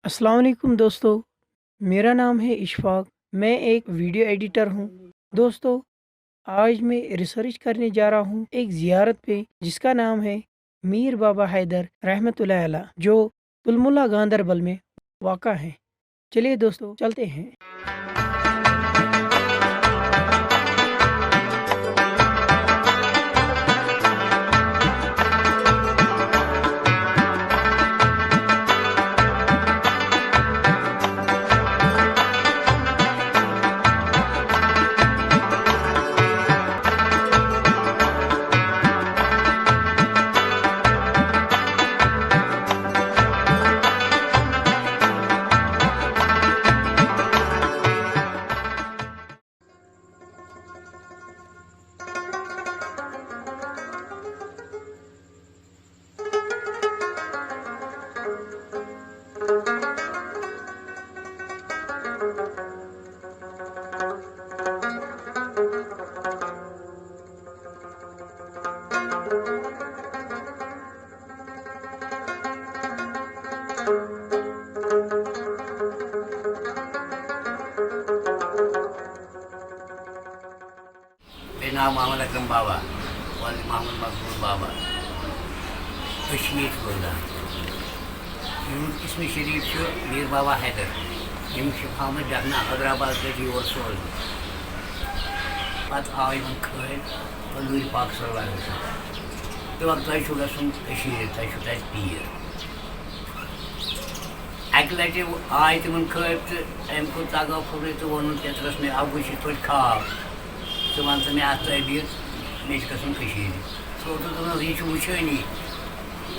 अस्सलाम वालेकुम दोस्तों। मेरा नाम है इशफाक। मैं एक वीडियो एडिटर हूँ। दोस्तों, आज मैं रिसर्च करने जा रहा हूँ एक ज़ियारत पे जिसका नाम है मीर बाबा हैदर रहमतुल्लाह अलैह, जो तुलमुला गांदरबल में वाक़ा है। चलिए दोस्तों, चलते हैं। मेरा नाम मोहम्मद अकरम बाबा और मोहम्मद मकबूल बाबा कश्मीर रोजान इसमें शरीफ मीर बाबा हैदर आमद डरना हैदराबाद पे और सोज पत आव खल हजूर पाक सल्लल्लाहु अलैहि वसल्लम दप तुम गुन तुम पीर अक लटि आय तिम खल तो अम को तगो फुल तो वोन तेतरस मे अब वह पे खाब तो वन मे अत तबीर मे गसन सो तो यह वुचानी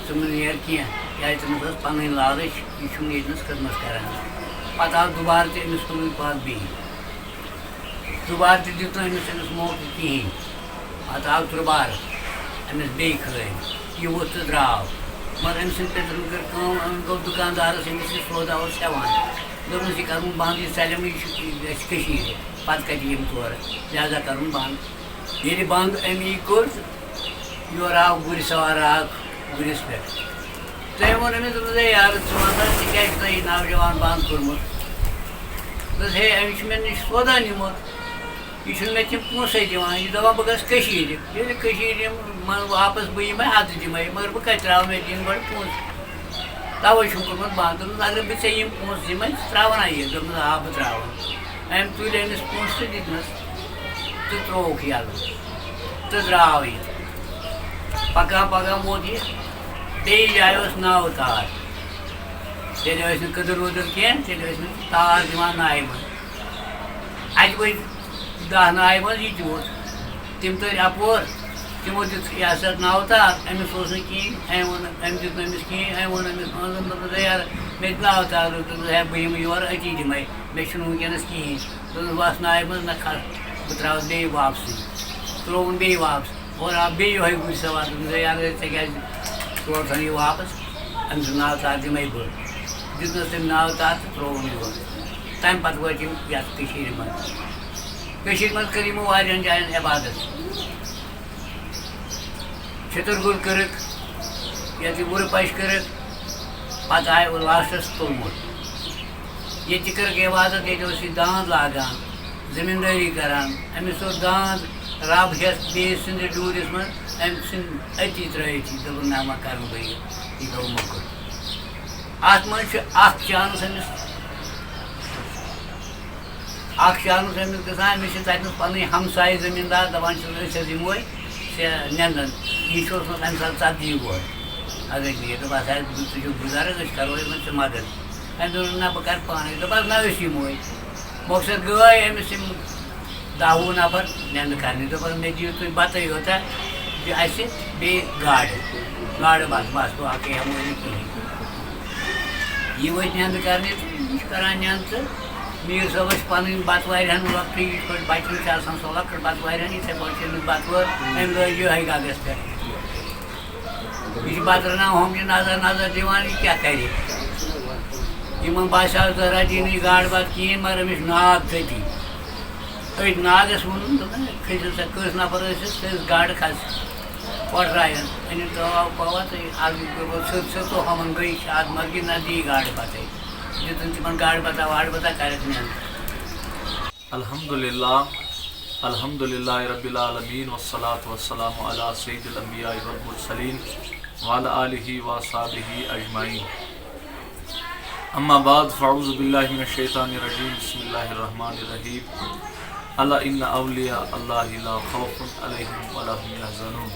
तुम नेर क्या तमिस पन लालच यह खदमत कर पत आव दुबार तमिस तुम पात बी दुबार दित अमिस मौके कहें पत आव तुबार अमिस बे खल यह वोत तो द्राव मगर अम सद पेतरन कर गो दुकानदारस अमिस यह सौदा हेवान दोपस यह कर बंद यह चलम यह पत कत यम तौर लिहाजा कर बंद ये बंद अमी कोर योर आव गुर सवार आग गुरस पे तम वो अमिस यार क्या नौजवान बंद कोर्मुत हे अमिस मे नश सौदा निमुत यह मे तम पोसे दिवान यह दपान बह गम वापस बह हद दिम मगर बह कत त्रा मे दिन गो पोस तवे कोर्मुत बंद अगर बह ऐम पोस दिम त्रा यह आ बह त्रा अम तुल अमिस पोस तो दितमस तो त्रोक यल तो द्राव यह पकान पकान वोत यह बे जाए नाव तार तेल कदर वदर कह तेल तार दिवान नाय मज अत व 10 नाय मज यह वोत तम तर अपोर तमो दित यह सा नाव तार अमिस कहें अम दित अमिस कहें अम वो अमिस यार मे नाव तार है बह यम योर अती दिम मे वनकस कहें बस नाय मज न खस बह त्रा बे वापस त्रोन बे वापस और आप बे यो गुर सवार यार क्या तौर सन यह वापस अमिस नाव तार दिम बह दितनस तम नाव तार तो त्रोन योर तम पे वत मज कर वारियन जायन इबादत छतरगुल कर बुर पश कर पत आय लास्टस तुलमुत ये कर इबादत ये दांद लागान जमींदारी करान अमिस दांद रब हेस बे सद डूरिस मज अम अति त्री दप नमा कर बह यह गो मुकुर अत मज चांस अमिस गसान अमिस तथन पन हमसाय जमींदार दपान दिमो नंदन यह अम सात 40 वोर अगर ये दप बुजुर्ग करो मदद अम ना बह कर पाने दपान ना यमो मकसद गए अमिस 10 नफर नंद कर दपान मे दिव तुम बत योता बे गाड़ बस बस बाकी हमो कहें यह वत नंद कर नंद तो मीर साहब पन बत वारियान लॉटरी पे बचन सो लक बत वारियान इथे पे बत वो अम ये कागज पे यह बत रना हम नजर नजर दिवान यह क्या कर बासा जरा दी गाड़ बत कहें मगर अमिस नाग तती अथ नागस वो खस सा कस नफर गाड़ खस पटरायन अनिल दवा पवा तो सो हमन गई आद मर्गी ना दी गाड़ पत दितुन तिमन गाड़ बता करत ने अल्हम्दुलिल्लाह रब्बिल आलमीन वस्सलातु वस्सलामु अला सय्यिदिल अंबिया वल मुरसलीन व अला आलिहि व अस्हाबिहि अजमाइन। अम्मा बाद फ़अऊज़ु बिल्लाहि मिनश शैतानिर रजीम बिस्मिल्लाहिर रहमानिर रहीम। अला इन्ना औलिया अल्लाहि ला खौफुन अलैहिम व ला हुम यहज़नून।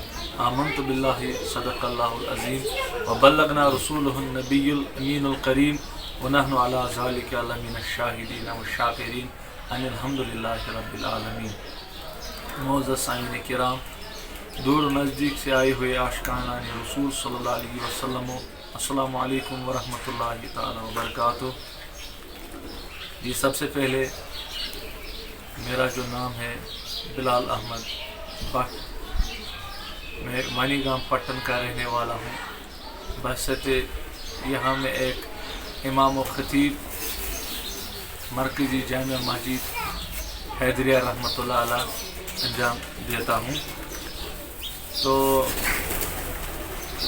आमन्तु बिल्लाहि सदक़ल्लाहुल अज़ीम व बल्लगना रसूलुहुन नबियुल अमीनुल करीम व नहनु अला ज़ालिका लमिनश शाहिदीन व शाकिरीन अल्हम्दुलिल्लाहि रब्बिल आलमीन। मोअज़्ज़ज़ सामीन किराम, दूर नज़दीक से आए हुए आशिकाना रसूल सल्लल्लाहु अलैहि वसल्लम, अस्सलामु अलैकुम व रहमतुल्लाहि ताला व बरकातुहू। जी, सबसे पहले मेरा जो नाम है बिलाल अहमद भट्ट, मैं वानीगाम पट्टन का रहने वाला हूँ। बहसते यहाँ में एक इमाम व ख़तीब मरकज़ी जामिया मस्जिद हैदरिया रहमतुल्लाह अलैह अंजाम देता हूँ। तो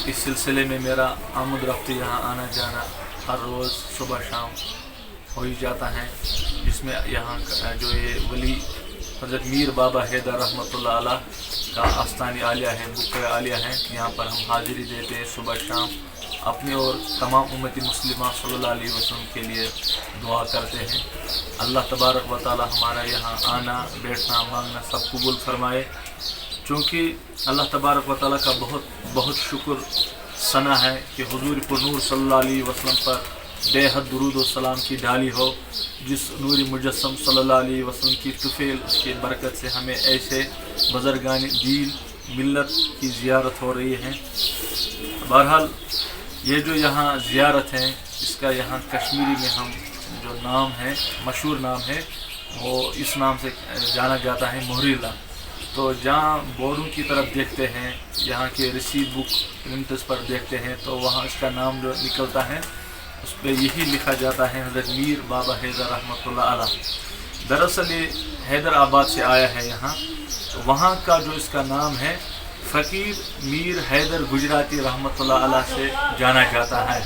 इस सिलसिले में मेरा आमद रफ्त यहाँ आना जाना हर रोज़ सुबह शाम हो ही जाता है, जिसमें यहाँ जो ये वली हज़रत मीर बाबा हैदर रहमतुल्लाह अलैह का आस्तानी आलिया है, बुक़या आलिया है। यहाँ पर हम हाज़िरी देते हैं सुबह शाम, अपने और तमाम उम्मती मुस्लिमा सल्लल्लाहु अलैहि वसल्लम के लिए दुआ करते हैं। अल्लाह तबारक व तआला हमारा यहाँ आना बैठना मांगना सब कबूल फरमाए। चूँकि अल्लाह तबारक व तआला का बहुत शुक्र सना है कि हुज़ूर पुरनूर सल्लल्लाहु अलैहि वसल्लम पर बेहद दुरूद व सलाम की डाली हो, जिस नूरी मुजस्सम सल्लल्लाहु अलैहि वसल्लम की तुफ़ैल की बरकत से हमें ऐसे बुज़ुर्गान दीन मिल्लत की ज़ियारत हो रही है। बहरहाल ये जो यहाँ ज़ियारत है, इसका यहाँ कश्मीरी में हम जो नाम है, मशहूर नाम है, वो इस नाम से जाना जाता है मोहरीला। तो जहाँ बोरों की तरफ देखते हैं, यहाँ के रसीद बुक प्रिंटर्स पर देखते हैं, तो वहाँ इसका नाम जो निकलता है उस पर यही लिखा जाता है हज़रत मीर बाबा हैदर रहमतुल्लाह अलैह। दरअसल ये हैदराबाद से आया है यहाँ, तो वहाँ का जो इसका नाम है फ़कीर मीर हैदर गुजराती रहमतुल्लाह अलैह से जाना जाता है।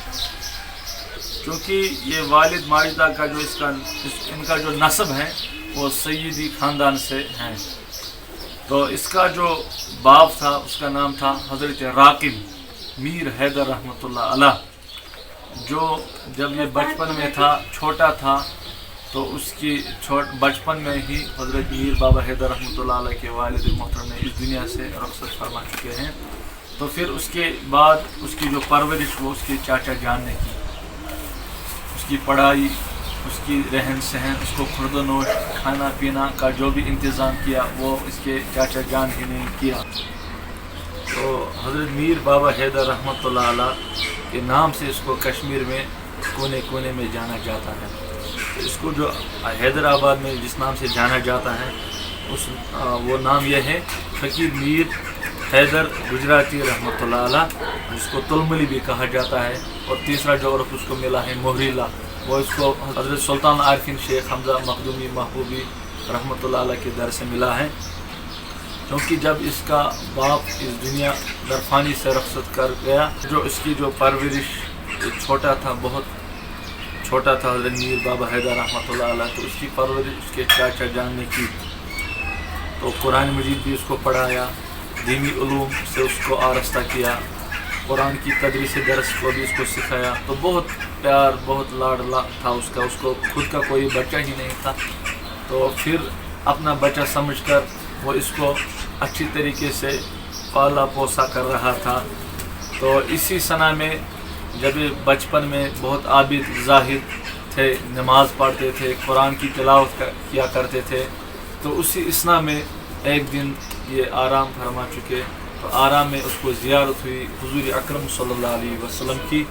क्योंकि ये वालिद माजिदा का जो इनका जो नस्ब है वो सैयदी ख़ानदान से हैं। तो इसका जो बाप था उसका नाम था हज़रत राकिब मीर हैदर रहमतुल्लाह अलैह। जो जब ये बचपन में था, छोटा था, तो उसकी बचपन में ही हज़रत मीर बाबा हैदर रहमतुल्लाह अलैह के वालिद मोहतरम ने इस दुनिया से रुखसत फरमा चुके हैं। तो फिर उसके बाद उसकी जो परवरिश वो उसके चाचा जान ने की, उसकी पढ़ाई, उसकी रहन सहन, उसको खुर्दनोश खाना पीना का जो भी इंतज़ाम किया वो इसके चाचा जान ही ने किया। तो हज़रत मीर बाबा हैदर रहमतुल्लाह अलैह के नाम से इसको कश्मीर में कोने कोने में जाना जाता है। तो इसको जो हैदराबाद में जिस नाम से जाना जाता है वो नाम यह है फ़कीर मीर हैदर गुजराती रहमतुल्लाह अलैह, जिसको तुलमली भी कहा जाता है। और तीसरा जो उर्फ़ उसको मिला है मोहरीला, वो इसको हज़रत सुल्तान आरिफीन शेख हमज़ा मखदूमी महबूबी रहमतुल्लाह अलैह के दर से मिला है। क्योंकि जब इसका बाप इस दुनिया दरफानी से रुखसत कर गया, जो इसकी जो परवरिश छोटा था, बहुत छोटा था हज़रत मीर बाबा हैदर रहमतुल्लाह अलैह, तो उसकी परवरिश उसके चाचा जान ने की। तो कुरान मजीद भी उसको पढ़ाया, दीनी उलूम से उसको आरस्ता किया, कुरान की तदरीस दरस को भी उसको सिखाया। तो बहुत प्यार, बहुत लाडला था उसका, उसको खुद का कोई बच्चा ही नहीं था। तो फिर अपना बच्चा समझकर वो इसको अच्छी तरीके से पाला पोसा कर रहा था। तो इसी सना में जब ये बचपन में बहुत आबिद ज़ाहिद थे, नमाज़ पढ़ते थे, कुरान की तिलावत किया करते थे, तो उसी इसना में एक दिन ये आराम फरमा चुके। तो आराम में उसको ज़ियारत हुई हुज़ूर अकरम सल्लल्लाहु अलैहि वसल्लम की।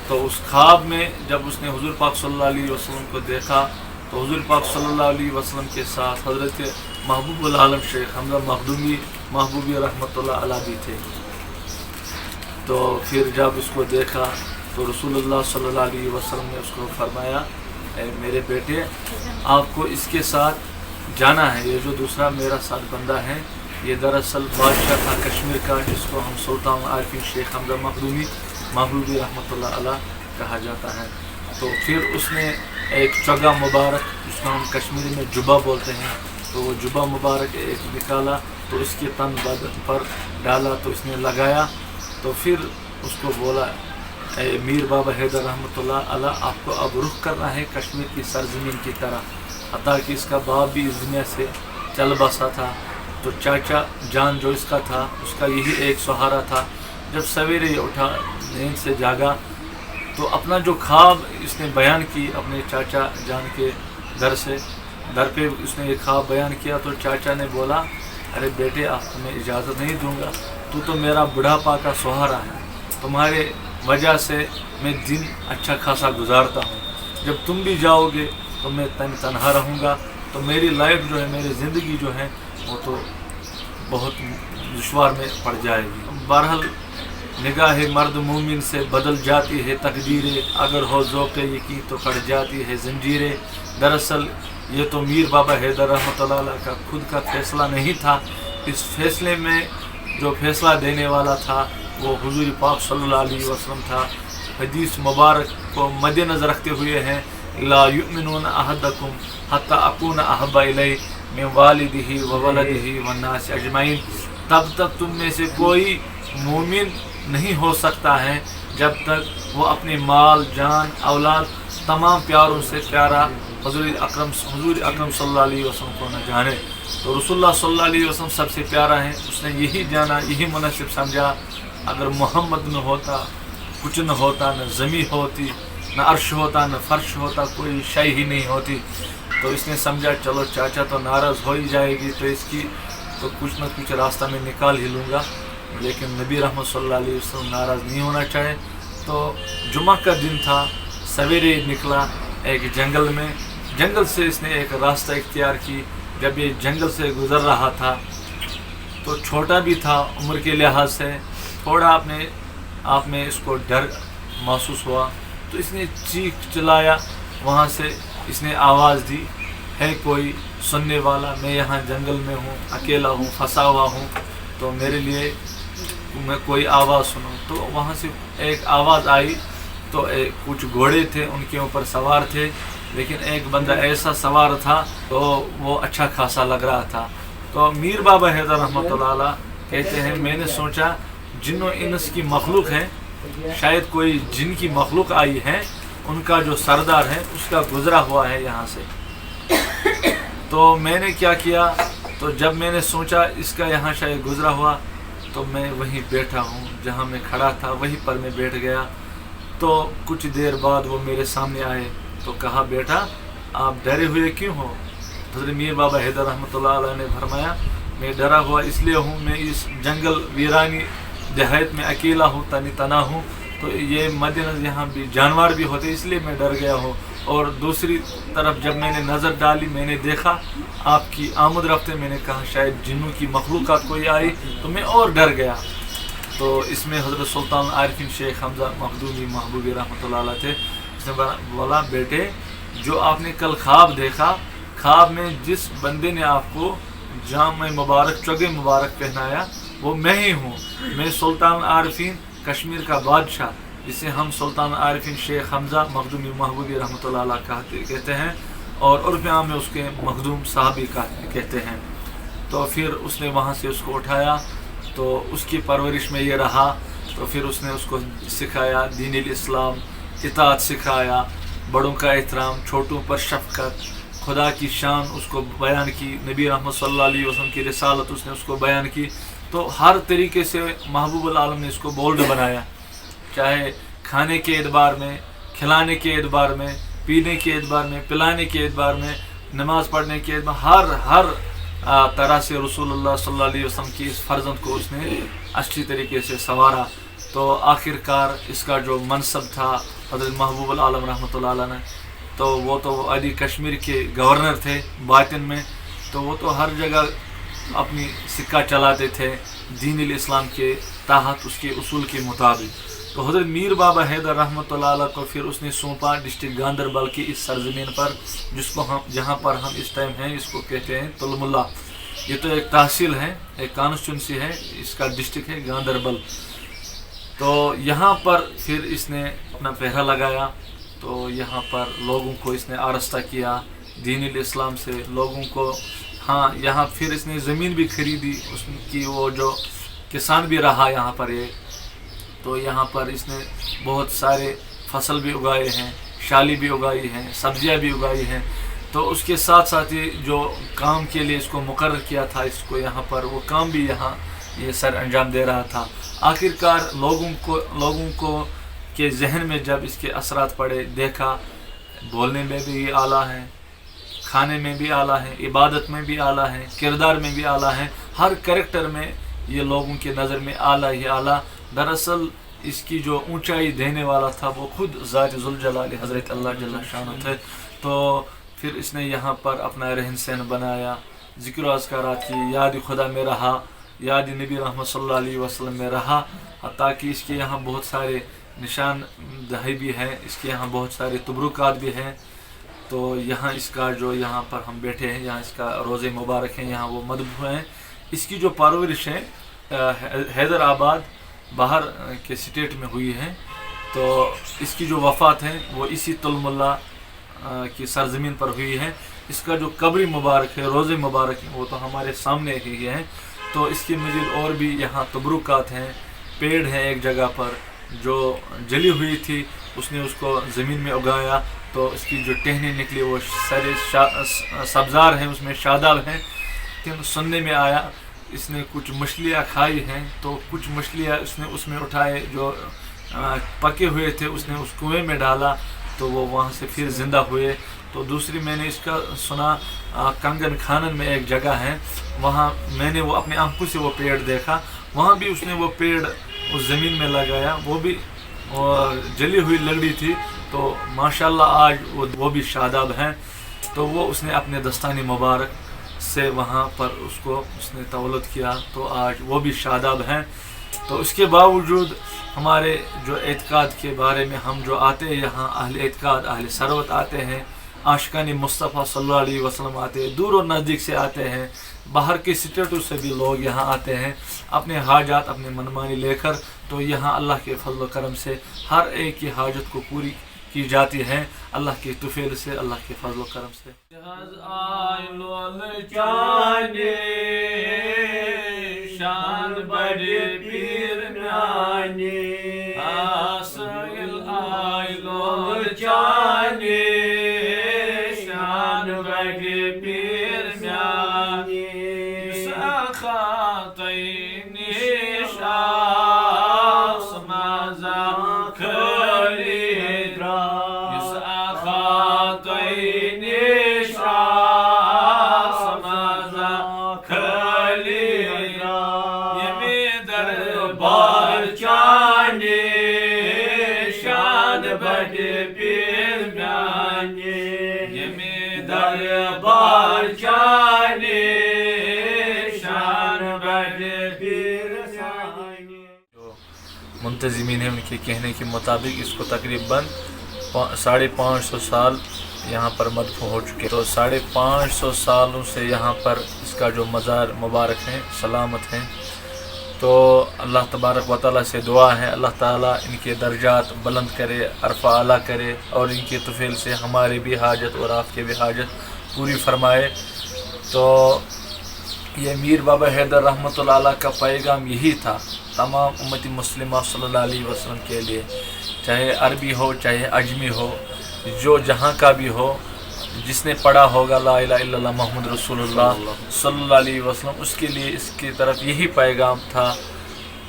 तो उस ख्वाब में जब उसने हुज़ूर पाक सल्लल्लाहु अलैहि वसल्लम को देखा, तो हुज़ूर पाक सल्लल्लाहु अलैहि वसल्लम के साथ हज़रत महबूबुल आलम शेख हमज़ा मखदूमी महबूबी रहमतुल्लाह अलैह भी थे। तो फिर जब इसको देखा तो रसूलुल्लाह सल्लल्लाहु अलैहि वसल्लम ने उसको फरमाया, मेरे बेटे आपको इसके साथ जाना है। ये जो दूसरा मेरा साथ बंदा है, ये दरअसल बादशाह था कश्मीर का, जिसको हम सुल्तान आरिफीन शेख हमज़ा मखदूमी महबूबी रहमतुल्लाह अलैह कहा जाता है। तो फिर उसने एक चगा मुबारक, जिसको हम कश्मीरी में जुबा बोलते हैं, तो वो जुबा मुबारक एक निकाला, तो उसके तन बदन पर डाला, तो इसने लगाया। तो फिर उसको बोला, मीर बाबा हैदर रहमतुल्लाह अलैह, आपको अब रुख करना है कश्मीर की सरजमीन की तरफ। हता कि इसका बाप भी इस दुनिया से चल बसा था, तो चाचा जान जो इसका था उसका यही एक सहारा था। जब सवेरे उठा, नींद से जागा, तो अपना जो ख्वाब इसने बयान की अपने चाचा जान के दर पे उसने ये ख्वाब बयान किया। तो चाचा ने बोला, अरे बेटे, आपको मैं इजाज़त नहीं दूंगा, तू तो मेरा बुढ़ापा का सहारा है, तुम्हारे वजह से मैं दिन अच्छा खासा गुजारता हूँ, जब तुम भी जाओगे तो मैं तन्हा रहूँगा, तो मेरी लाइफ जो है, मेरी ज़िंदगी जो है वो तो बहुत दुश्वार में पड़ जाएगी। बहरहाल निगाह मर्द मोमिन से बदल जाती है तकदीरें, अगर हो ज़ौक़ यकीन तो कट जाती है ज़ंजीरें। दरअसल ये तो मीर बाबा हैदर रहमतुल्लाह अलैह का खुद का फ़ैसला नहीं था, इस फैसले में जो फ़ैसला देने वाला था वो हुज़ूर पाक सल्लल्लाहु अलैहि वसल्लम था। हदीस मुबारक को मद्देनज़र रखते हुए हैं, ला युमिनून अहदकुम हत्ता अकून अहब्बा इलैहि मिन वालिदिही व वलदिही व नास अजमाइन। तब तक तुम में से कोई मोमिन नहीं हो सकता है जब तक वो अपने माल, जान, औलाद तमाम प्यारों से प्यारा हुज़ूर अकरम सल्लल्लाहु अलैहि वसल्लम को न जाने। तो रसूलुल्लाह सल्लल्लाहु अलैहि वसल्लम सबसे प्यारा है, उसने यही जाना, यही मुनासिब समझा। अगर मोहम्मद न होता कुछ न होता, न ज़मीन होती, न अर्श होता, न फर्श होता, कोई शय ही नहीं होती। तो इसने समझा चलो चाचा तो नाराज़ हो ही जाएगी, तो इसकी तो कुछ न कुछ रास्ता में निकाल ही लूँगा। लेकिन नबी रहमत सल्लल्लाहु अलैहि वसल्लम नाराज़ नहीं होना चाहे। तो जुमा का दिन था, सवेरे निकला एक जंगल में, जंगल से इसने एक रास्ता इख्तियार की। जब ये जंगल से गुज़र रहा था तो छोटा भी था उम्र के लिहाज से, थोड़ा अपने आप में इसको डर महसूस हुआ, तो इसने चीख चिल्लाया। वहाँ से इसने आवाज़ दी, है कोई सुनने वाला? मैं यहाँ जंगल में हूँ, अकेला हूँ, फंसा हुआ हूँ, तो मेरे लिए मैं कोई आवाज़ सुनो। तो वहाँ से एक आवाज़ आई, तो कुछ घोड़े थे, उनके ऊपर सवार थे, लेकिन एक बंदा ऐसा सवार था तो वो अच्छा खासा लग रहा था। तो मीर बाबा हैदर रहमतुल्लाह अलैह कहते हैं, मैंने सोचा जिन्नो इंस की मखलूक है, शायद कोई जिन की मखलूक आई है, उनका जो सरदार है उसका गुज़रा हुआ है यहाँ से। तो मैंने क्या किया, तो जब मैंने सोचा इसका यहाँ शायद गुज़रा हुआ, तो मैं वहीं बैठा हूँ, जहाँ मैं खड़ा था वहीं पर मैं बैठ गया। तो कुछ देर बाद वो मेरे सामने आए, तो कहा, बेटा आप डरे हुए क्यों हो? हज़रत मीर बाबा हैदर रहमतुल्लाह अलैह ने फरमाया, मैं डरा हुआ इसलिए हूँ, मैं इस जंगल वीरानी देहात में अकेला हूँ, तना हूँ, तो ये मद्देनज़र यहाँ भी जानवर भी होते, इसलिए मैं डर गया हूँ। और दूसरी तरफ जब मैंने नज़र डाली, मैंने देखा आपकी आमद रफ्ते, मैंने कहा शायद जिन्नों की मखलूक़ात कोई आई, तो मैं और डर गया। तो इसमें हज़रत सुल्तान आरिफीन शेख हमज़ा मखदूमी महबूबी रहमतुल्लाह अलैह थे। उसने बोला, बेटे जो आपने कल ख्वाब देखा, ख्वाब में जिस बंदे ने आपको जाम मुबारक, चगे मुबारक पहनाया, वो मैं ही हूँ। मैं सुल्तान आरिफीन कश्मीर का बादशाह, जिसे हम सुल्तान आरिफीन शेख हमज़ा मखदूमी महबूबी रहमतुल्लाह अलैह कहते हैं, और उर्फ़ आम में उसके मखदूम साहबी कहते हैं। तो फिर उसने वहाँ से उसको उठाया, तो उसकी परवरिश में ये रहा। तो फिर उसने उसको सिखाया दीन इस्लाम, इताअत सिखाया, बड़ों का एहतराम, छोटों पर शफ़क़त, खुदा की शान उसको बयान की, नबी रहमत सल्लल्लाहु अलैहि वसल्लम की रिसालत उसने उसको बयान की। तो हर तरीके से महबूबुल आलम ने इसको बोल्ड बनाया, चाहे खाने के एतबार में, खिलाने के एतबार में, पीने के एतबार में, पिलाने के एतबार में, नमाज़ पढ़ने के एतबार, हर तरह से रसूलुल्लाह सल्लल्लाहु अलैहि वसल्लम की इस फर्जंद को उसने अच्छी तरीके से संवारा। तो आखिरकार इसका जो मनसब था हज़रत महबूबुल आलम रहमतुल्लाह अलैह ने, तो वो तो अली कश्मीर के गवर्नर थे बातिन में, तो वो तो हर जगह अपनी सिक्का चलाते थे दीन इस्लाम के तहत, उसके उसूल के मुताबिक। तो हज़रत मीर बाबा हैदर रहमतुल्लाह अलैह को फिर उसने सौंपा डिस्ट्रिक्ट गांदरबल की इस सरजमीन पर, जिसको हम जहाँ पर हम इस टाइम हैं, इसको कहते हैं तुलमुल्ला। ये तो एक तहसील है, एक कॉन्स्टिट्यूंसी है, इसका डिस्ट्रिक्ट है गांदरबल। तो यहाँ पर फिर इसने अपना पहरा लगाया। तो यहाँ पर लोगों को इसने आरास्ता किया दीन इस्लाम से लोगों को। हाँ, यहाँ फिर इसने ज़मीन भी खरीदी, उसकी वो जो किसान भी रहा यहाँ पर ये, तो यहाँ पर इसने बहुत सारे फसल भी उगाए हैं, शाली भी उगाई हैं, सब्जियाँ भी उगाई हैं। तो उसके साथ साथ ही जो काम के लिए इसको मुकर्रर किया था इसको यहाँ पर, वो काम भी यहाँ ये सर अंजाम दे रहा था। आखिरकार लोगों को के जहन में जब इसके असरात पड़े, देखा बोलने में भी आला है, खाने में भी आला है, इबादत में भी आला है, किरदार में भी आला है, हर कैरेक्टर में ये लोगों की नज़र में आला ही आला। दरअसल इसकी जो ऊंचाई देने वाला था वो खुद ज़ात ज़ुल जलाल हज़रत अल्लाह जल्ल शान थे। तो फिर इसने यहाँ पर अपना रहन सहन बनाया, ज़िक्र अज़कारात की, याद खुदा में रहा, याद नबी रहमत सल्लल्लाहु अलैहि वसल्लम में रहा। ताकि इसके यहाँ बहुत सारे निशान दही भी हैं, इसके यहाँ बहुत सारे तबरुकात भी हैं। तो यहाँ इसका जो यहाँ पर हम बैठे हैं, यहाँ इसका रोज़े मुबारक हैं, यहाँ वो मदबू हैं। इसकी जो परवरिश है हैदराबाद बाहर के स्टेट में हुई है। तो इसकी जो वफ़ात है वो इसी तुलमुल्ला की सरज़मीन पर हुई है। इसका जो कब्र मुबारक है, रोज़े मुबारक है, वो तो हमारे सामने ही है। तो इसकी मज़ीद और भी यहाँ तबरुकात हैं। पेड़ है एक जगह पर जो जली हुई थी, उसने उसको ज़मीन में उगाया, तो इसकी जो टहनी निकली वो सारे सब्ज़ार हैं, उसमें शादाब हैं। लेकिन सुनने में आया इसने कुछ मछलियाँ खाई हैं, तो कुछ मछलियाँ उसने उसमें उठाए जो पके हुए थे, उसने उस कुएँ में डाला, तो वो वहाँ से फिर ज़िंदा हुए। तो दूसरी मैंने इसका सुना कंगन खानन में एक जगह है, वहाँ मैंने वो अपने आंखों से वो पेड़ देखा, वहाँ भी उसने वो पेड़ उस ज़मीन में लगाया, वो भी जली हुई लकड़ी थी। तो माशाल्लाह आज वो भी शादाब हैं। तो वो उसने अपने दस्तानी मुबारक से वहाँ पर उसने तवल्लुद किया, तो आज वो भी शादाब हैं। तो इसके बावजूद हमारे जो एतकाद के बारे में हम जो आते हैं यहाँ, अहले एतकाद अहले सरवत आते हैं, आशिकानी मुस्तफ़ा सल्लल्लाहु अलैहि वसल्लम आते हैं, दूर और नज़दीक से आते हैं, बाहर के स्टेटों से भी लोग यहाँ आते हैं अपने हाजात अपने मनमानी लेकर। तो यहाँ अल्लाह के फज़ल करम से हर एक की हाजत को पूरी की जाती है, अल्लाह के तुफ़ैल से, अल्लाह के फज़ल करम से। शान बड़े पीर म्याने आसिल आइलो जाने, शान बड़े पीर म्याने सखातैन शास मज़ा खलीद्रा, सखातैन शास मज़ा खलीद्रा, दरबार चाने शान बड़े पीर म्याने, दरबार चाने शान बड़े पीर म्याने। जो मुंतज़िमीन हैं उनके कहने के मुताबिक इसको तकरीबन 550 साल यहाँ पर मदफून हो चुके। तो 550 सालों से यहाँ पर इसका जो मज़ार मुबारक हैं सलामत हैं। तो अल्लाह तबारक व तआला से दुआ है, अल्लाह ताला इनके दर्जात बुलंद करे, अरफ़ा आला करे और इनके तुफ़ैल से हमारी भी हाजत और आपके भी हाजत पूरी फरमाए। तो ये मीर बाबा हैदर रहमतुल्लाह अलैह का पैगाम यही था तमाम उम्मती मुस्लिमा सल्लल्लाहु अलैहि वसल्लम के लिए, चाहे अरबी हो चाहे अजमी हो, जो जहाँ का भी हो, जिसने पढ़ा होगा ला इलाहा इल्लल्लाह मुहम्मद रसूलुल्लाह सल्लल्लाहु अलैहि वसल्लम, उसके लिए इसकी तरफ यही पैगाम था,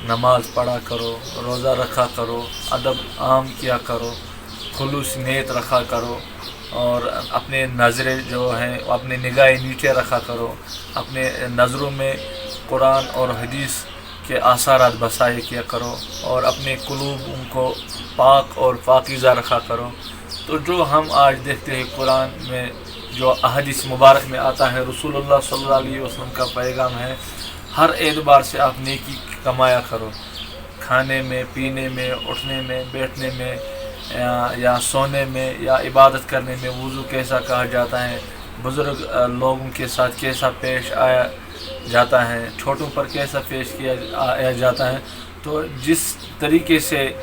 नमाज पढ़ा करो, रोज़ा रखा करो, अदब आम किया करो, खुलूस नीयत रखा करो और अपने नज़रें जो हैं अपने निगाहें नीचे रखा करो, अपने नज़रों में कुरान और हदीस के आसारात बसाए किया करो और अपने कुलूब उनको पाक और पाकीज़ा रखा करो। तो जो हम आज देखते हैं कुरान में जो अहदीस मुबारक में आता है, रसूलुल्लाह सल्लल्लाहु अलैहि वसल्लम का पैगाम है, हर एतबार से आप नेकी कमाया करो, खाने में, पीने में, उठने में, बैठने में या सोने में या इबादत करने में, वुज़ू कैसा कहा जाता है, बुज़ुर्ग लोगों के साथ कैसा पेश आया जाता है, छोटों पर कैसा पेश किया जाता है। तो जिस तरीके से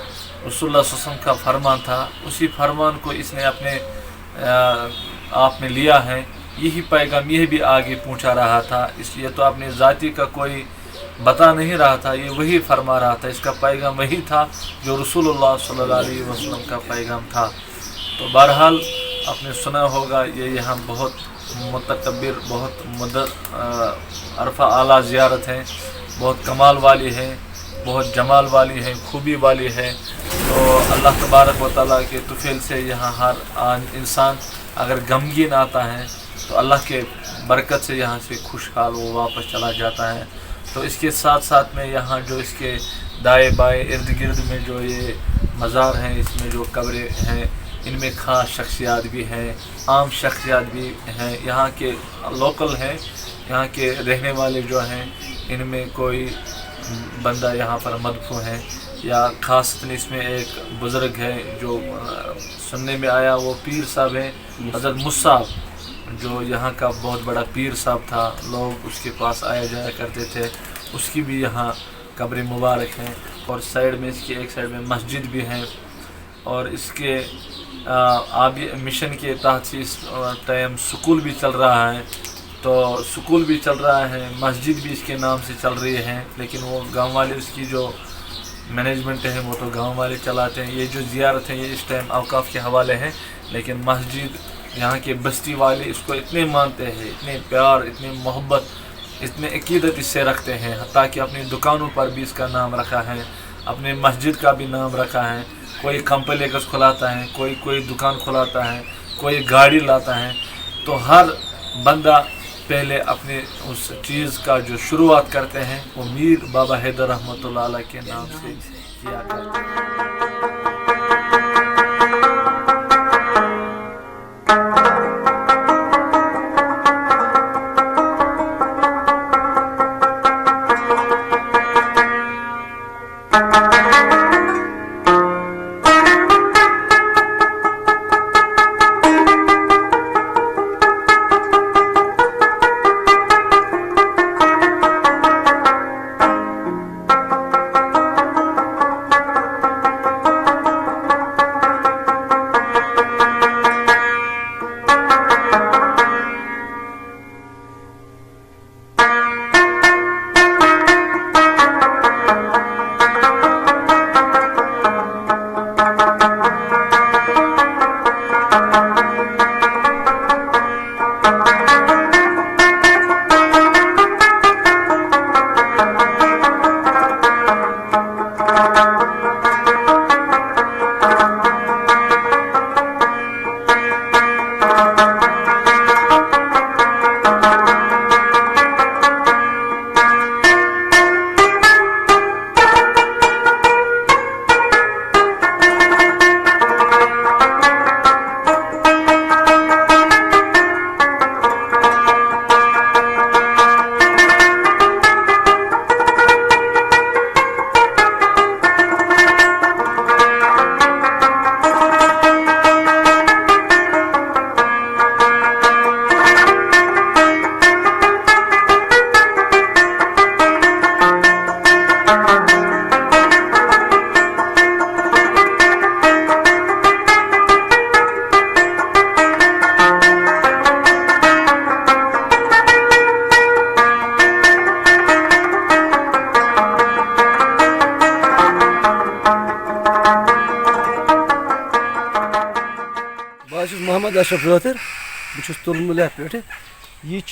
रसूलुल्लाह सल्लल्लाहु अलैहि वसल्लम का फरमान था, उसी फरमान को इसने अपने आप में लिया है। यही पैगाम यह भी आगे पहुंचा रहा था, इसलिए तो अपने ज़ाती का कोई बता नहीं रहा था, ये वही फरमा रहा था। इसका पैगाम वही था जो रसूलुल्लाह सल्लल्लाहु अलैहि वसल्लम का पैगाम था। तो बहरहाल आपने सुना होगा ये यहाँ बहुत मुतकब्बिर, बहुत अरफा आला ज़ियारत है, बहुत कमाल वाली है, बहुत जमाल वाली है, खूबी वाली है। तो अल्लाह तबारक व तआला के तुफ़ैल से यहाँ हर इंसान अगर गमगीन आता है तो अल्लाह के बरकत से यहाँ से खुशहाल वो वापस चला जाता है। तो इसके साथ साथ में यहाँ जो इसके दाएं बाएं इर्द गिर्द में जो ये मज़ार हैं, इसमें जो कब्रें हैं, इनमें ख़ास शख्सियात भी हैं, आम शख्सियात भी हैं, यहाँ के लोकल हैं, यहाँ के रहने वाले जो हैं, इनमें कोई बंदा यहाँ पर मदफू हैं, या ख़ासतन इसमें एक बुज़ुर्ग है जो सुनने में आया वो पीर साहब हैं, हज़रत मुसाब, जो यहाँ का बहुत बड़ा पीर साहब था, लोग उसके पास आया जाया करते थे। उसकी भी यहाँ कब्र मुबारक है। और साइड में इसकी एक साइड में मस्जिद भी है। और इसके आबी मिशन के तहत से इस टाइम स्कूल भी चल रहा है, तो स्कूल भी चल रहा है, मस्जिद भी इसके नाम से चल रही है, लेकिन वो गांव वाले उसकी जो मैनेजमेंट है वो तो गांव वाले चलाते हैं। ये जो ज़ियारत है ये इस टाइम औकाफ़ के हवाले है, लेकिन मस्जिद यहाँ के बस्ती वाले इसको इतने मानते हैं, इतने प्यार, इतने मोहब्बत, इतने अकीदत इससे रखते हैं, हत्ता कि अपनी दुकानों पर भी इसका नाम रखा है, अपने मस्जिद का भी नाम रखा है। कोई कॉम्प्लेक्स खुलाता है, कोई दुकान खुलाता है, कोई गाड़ी लाता है, तो हर बंदा पहले अपने उस चीज़ का जो शुरुआत करते हैं वो मीर बाबा हैदर रहमतुल्लाह अलैह के नाम से किया करते हैं। मोहम्मद अशरफ रौतर बहुत तुलमुल पे यह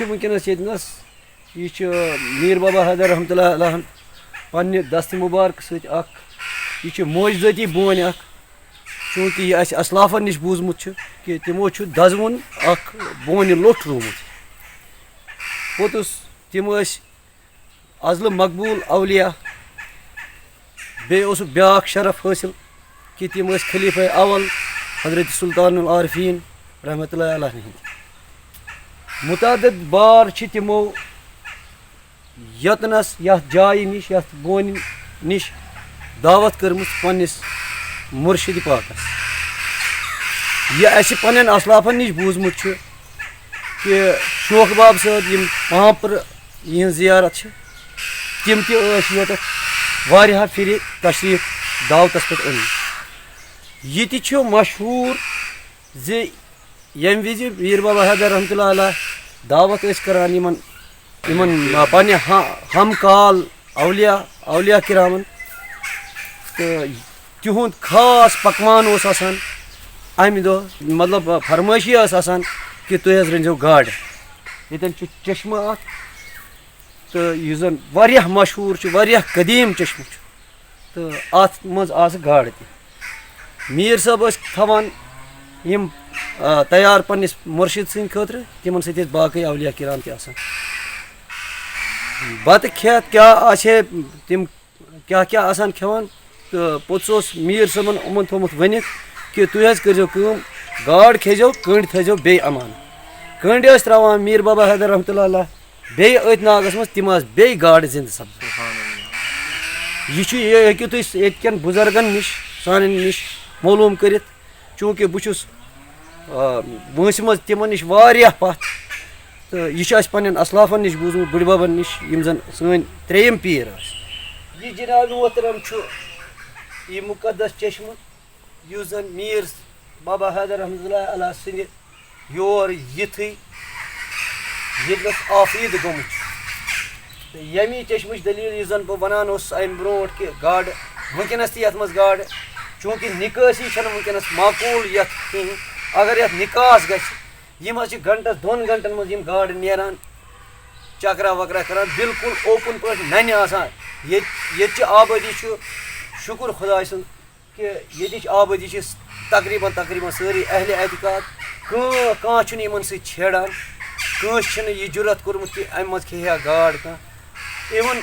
वनकस ये मीर बाबा हैदर रहमतुल्लाह अलैह पन्ने दस्त मुबारक सह मोजती बोन चूँकि यह असलाफन नश बूजमुत कि तमो दजवन बोन लोट रोमुत पोतुस तम अजल मकबूल अवलिया बे ब्या शरफ हासिल कि तम खलीफा अवल हजरत सुल्तानुल आरिफीन रहमतुल्लाह अलैह मुतादिद बार तमो यतनस यथ जाय निश यथ बोन निश दावत कर्मस पन्निस मुर्शिद पाकस यह पन्न असलाफन निश बूजमुत कि शोख बाब साहब यम महापुर यह जियारत तम तह फिर तशरीफ دعوتس پہ ان یہ مشہور زِ یم وز میر بابا حیدر رحمتہ اللہ علیہ دعوت کران یمن پنہ ہم کال اولیاء کرامن تو تہند خاص پکوان اس آسان امہ دہ مطلب فرمائشی آسان کہ تُہۍ حظ رٔنزیو گاڈٕ ییٚتٮ۪ن چھُ چشمہ اکھ تہٕ یُس زن واریاہ مشہوٗر چھُ واریاہ قدیٖم چشمہ چھُ تہٕ اتھ منٛز آسہٕ گاڈٕ تہِ میٖر صٲب ٲسۍ تھاوان یِم تیار پننس مُرشِد سٕنٛدِ خٲطرٕ تِمن سۭتۍ ٲسۍ باقٕے اولیاء کرام تہِ آسان بتہٕ کھٮ۪تھ کیٛاہ آسہِ ہے تِم کیٛاہ آسان کھٮ۪وان تہٕ پوٚتُس اوس میٖر صٲبن یِمن تھوٚمُت ؤنِتھ کہ تُہۍ حظ کٔرۍزیو کٲم گاڈ کھیزیو کٔنٛڈۍ تھٲیزیو بیٚیہِ امان کٔنٛڈۍ ٲسۍ ترٛاوان میٖر بابا حیدر رحمتہ اللہ علیہ بیٚیہِ أتھۍ ناگس منٛز تِم آسہٕ بیٚیہِ گاڈٕ زِندٕ سپدان یہِ چھُ یہِ ہیٚکِو تُہۍ ییٚتہِ کٮ۪ن بُزرگن نِش سانٮ۪ن نِش معلوٗم کٔرِتھ چوٗنٛکہِ بہٕ چھُس وٲنٛسہِ منٛز تِمن نِش واریاہ پتھ تہٕ یہِ چھُ اَسہِ پننٮ۪ن اسلافن نِش بوٗزمُت بٕڈِ ببن نِش یِم زن سٲنۍ ترٛیٚیِم پیٖر ٲسۍ یہِ جناب محترم چھُ یہِ مُقدس چشمہٕ یُس زن میٖر بابا حیدر رحمتہ اللہ علیہ سٕنٛدِ یور یِتھٕے ییٚتنس آفید گوٚمُت چھُ تہٕ ییٚمہِ چشمٕچ دٔلیٖل یُس زن بہٕ ونان اوسُس امہِ برونٛٹھ کہِ گاڈٕ وٕنکیٚنس تہِ یتھ منٛز گاڈٕ چوٗنٛکہِ نِکٲسی چھنہٕ وٕنکیٚنس معقوٗل یتھ کِہیٖنۍ اگر یتھ نِکاس گژھِ یِم حظ چھِ گنٹس 2 گنٹن منٛز یِم گاڈٕ نیران چکرا وکرا کران بالکل اوپن پٲٹھۍ ننہِ آسان ییٚتچہِ آبٲدی چھُ شُکر خۄداے سُنٛد کہ ییٚتِچ آبٲدی چھِ تقریٖبن سٲری اہلِ اعتقاد کانٛہہ چھُنہٕ یِمن سۭتۍ چھیڑان کٲنٛسہِ چھُنہٕ یہِ جُرت کوٚرمُت کہِ امہِ منٛز کھیٚیہِ ہا گاڈ کانٛہہ اِوٕن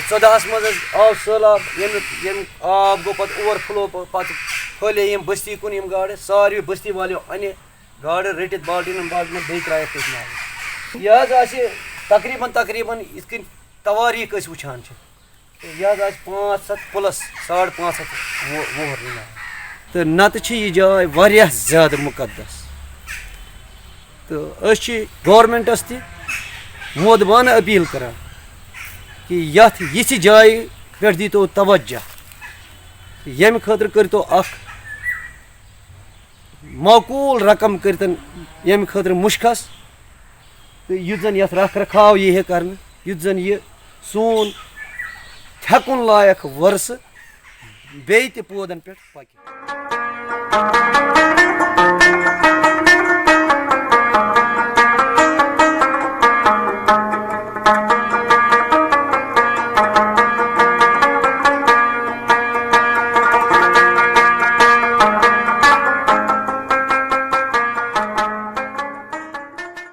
14ہس منٛز حظ آو سہلاب ییٚمیُک آب گوٚو پتہٕ اوٚور فلو پتہٕ پھہلے یِم بستی کُن یِم گاڈٕ ساروٕے بستی والیو انہِ گاڈٕ رٔٹِتھ بالٹیٖنن بیٚیہِ ترٛایَکھ تٔتھۍ ناگس یہِ حظ آسہِ تقریٖبن یِتھ کٔنۍ تواریٖخ أسۍ وٕچھان چھِ یہِ حظ آسہِ 500 پٕلس 550 وُہُر تہٕ نتہٕ چھِ یہِ جاے واریاہ زیادٕ مُقدس تہٕ أسۍ چھِ گورمنٹس تہِ مودبانہٕ أپیٖل کران کہ یتھ یِژھِ جایہِ پٮ۪ٹھ دیٖتو توجہ ییٚمہِ خٲطرٕ کٔرۍتو اکھ معقوٗل رقم کٔرتن ییٚمہِ خٲطرٕ مُشخص تہٕ یُتھ زن یتھ رکھ رکھاو یی ہے کرنہٕ یُتھ زن یہِ سون تھٮ۪کُن لایق ورثہٕ بیٚیہِ تہِ پودن پٮ۪ٹھ پکہِ